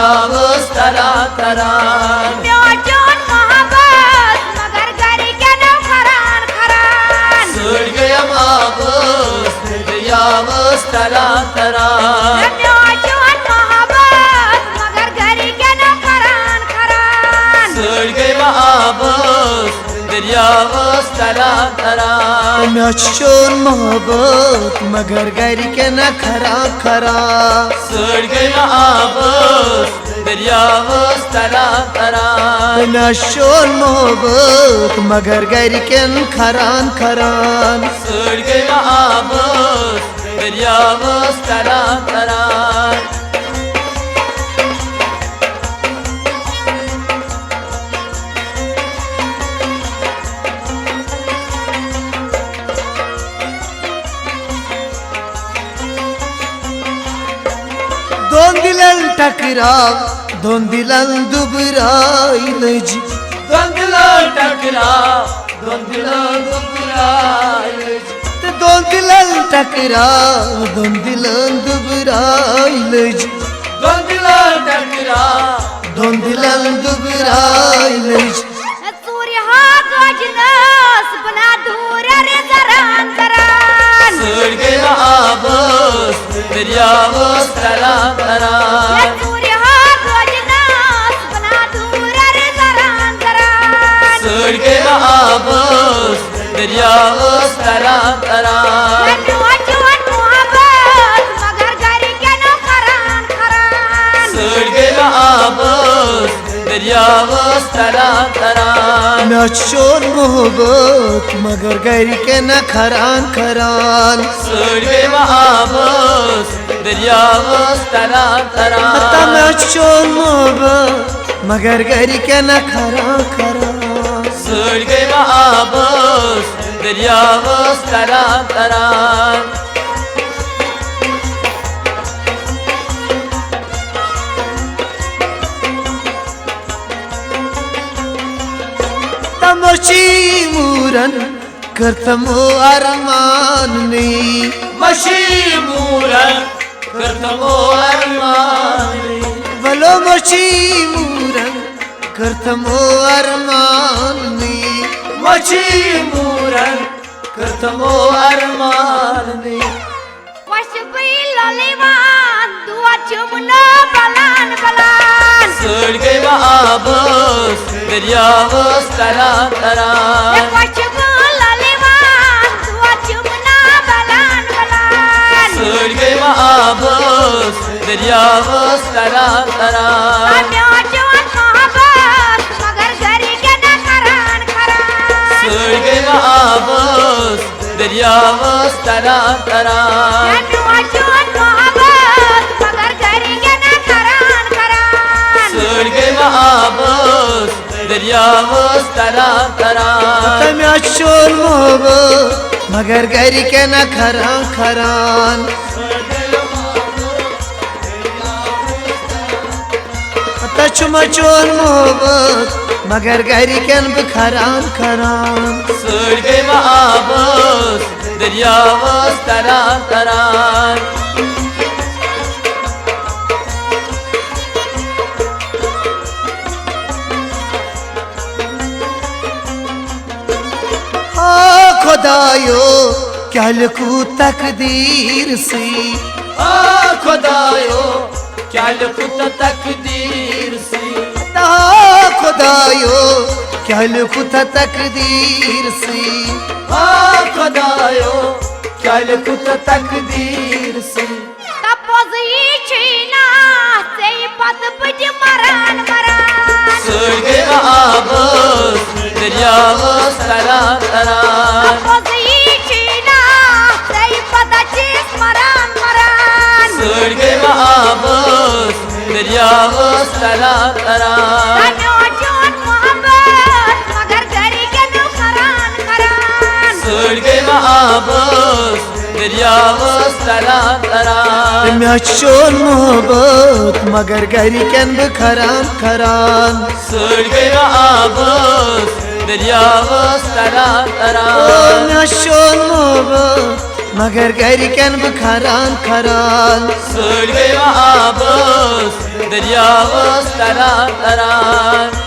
दरियावस तरा तरा म्योचोन मोहब्बत मगर घरी के न खरान खरान सड़ गया माबस दरियावस तरा तरा म्योचोन मोहब्बत मगर घरी के न खरान खरान सड़ गया माबस दरियावस तरा तरा म्योचोन मोहब्बत मगर घर के न खरा खरा सड़ गया माबस दरियावस तरा तरा म्योचोन मोहब्बत मगर घर के न खरान खरान सड़ गया माबस दरियावस तरा तरा दोन दिलन टकराव दोन दिलन दुबराइल जी दोंदिला टकरा दोंदिला दुबराइल दोन दिलन टकराव दोन दिलन दुबराइल जी दोंदिला टकरा दोन दिलन दुबराइल जी सूर्य हा गजनस बना दूर रे जरान जरान सड़ गया माबस दरियावस तरा तरा सूर्य हा गजनस बना दूर रे जरान जरान सड़ गया माबस दरियावस तरा तरा म्योचोन मोहब्बत मगर घरी के न खरान खरान सड़ गया माबस दरियावस तरा तरा म्योचोन मोहब्बत मगर घर के न खरान खरान सड़ गया माबस दरियावस तरा तरा म्योचोन मोहब्बत मगर घर के न खरा खरा सड़ गया माबस दरियावस तरा तरा तमची मूरन करतमो अरमान ने मशी मूरन करतमो अरमान भलो मची मूरन करतमो अरमान ने मशी मूरन करतमो अरमान वशबी ललिवान दुआ चुमनो बलान बलान सड़ गया माबस दरियावस तरा तरा वशबी ललिवान दुआ चुमना बलान बलान सड़ गया माबस दरियावस तरा तरा म्योचोन मोहब्बत मगर घरी के न खरान खरान सड़ गया माबस दरियावस तरा तरा म्योचोन मोहब्बत मगर घरी के न खरान खरान सड़ गया माबस दरियावस तरा तरा म्योचोन मोहब्बत मगर घर के न खरा खरान तचमचोन मोहब्बत मगर घर के न खरान खरान सड़ गया माबस दरियावस तरा तरा खुदायो क्या लिखूं तकदीर से खुदायो क्या लिखूं तकदीर से खुदायो क्या लिखूं तकदीर से खुदायो क्या लिखूं तकदीर से तपोजी छीना से पद बुझ मरान मरान सड़ गया माबस दरियावस तरा तरा तपोजी छीना से पद चीज मरान मरान सड़ गया माबस दरियावस तरा तरा म्योचोन मोहब्बत मगर घरी के न खरान खरान सड़ गया माबस दरियावस तरा तरा म्योचोन मोहब्बत मगर घर के न खरान खरान सड़ गया माबस दरियावस तरा तरा म्योचोन मोहब्बत मगर घरिकन बह खरान खरान सड़ गए आबस दरियावस तरान तरान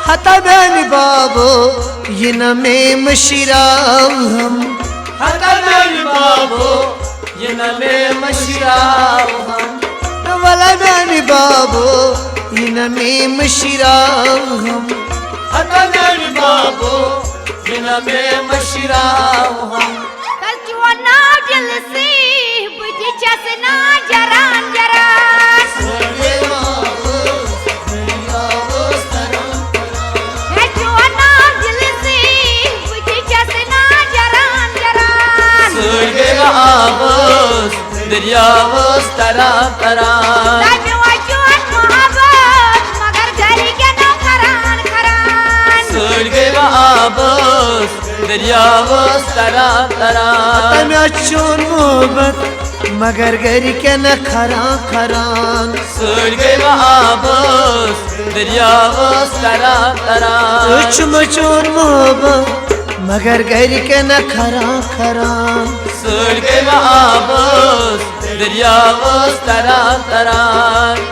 हता बहन बाबो ये न में मशिराव हम हतन बाबो ये न में मशिराव हम वाला बहन बाबो ये न में मशिराव हम हतन बाबो ये न में मशिराव हम कचुना दिल से बुझ चसना जरान जरान कचुना दिल से बुझ चसना जरान जरान आबस दरियावस तरान तरान दामे वजून मोहब्बत मगर घरी के न खरान खरान सड़ गए आबस दरियावस तरान तरान तमे चोन मोहब्बत मगर घरिकन खरान खरान सड़ गए आबस दरियावस तरान तरान चोन मोहब्बत मगर घरिकन खरान खरान सड़ गए आबस दरियावस तरान तरान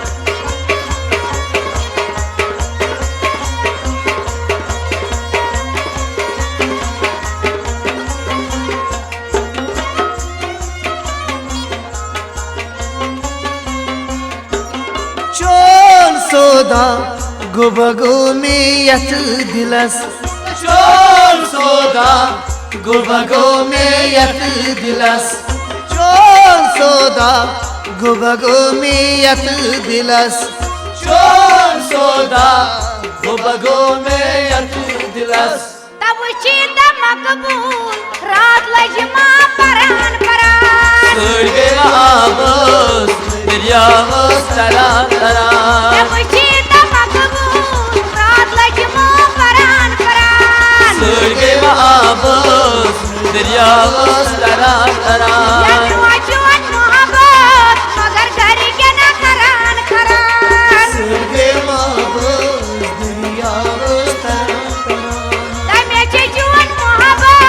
चोन सोदा गुबगो में यत दिलस चोर सोदा गुबगो में यत दिलस चोन सोदा गुबगो में यत दिलस चोर सोदा गुबगो में यत दिलस तब चीत मकबूल रात लजमा परान परान सड़ गए आबस दरियावस तरान तरान तब चीत मकबूल रात लजमा परान परान सड़ गए आबस दरियावस तरान तरान दामे वजून मोहब्बत मगर घरी के न खरान खरान दामे वजून मोहब्बत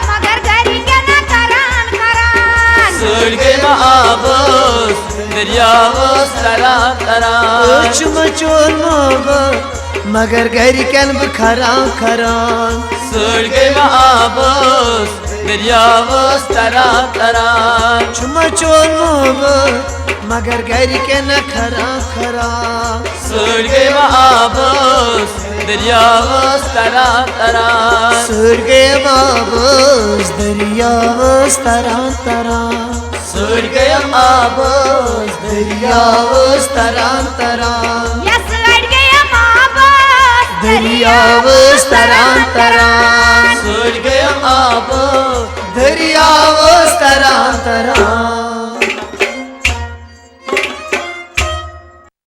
मगर घरी के न खरान खरान सड़ गए आबस दरियावस तरान तरान चोन मोहब्बत मगर घरिकन बह खरान खरान सड़ गए आबस दरियावस तरान तरान चोन मोहब्बत मगर घरिकन खरान खरान सड़ गए आबस दरियावस तरान तरान सड़ गए आबस दरियावस तरान तरान सड़ गए आबस दरियावस तरान तरान यस लड़ गया मोहब्बत दरियावस तरान तरान सड़ गए आबस दरियावस तरान तरान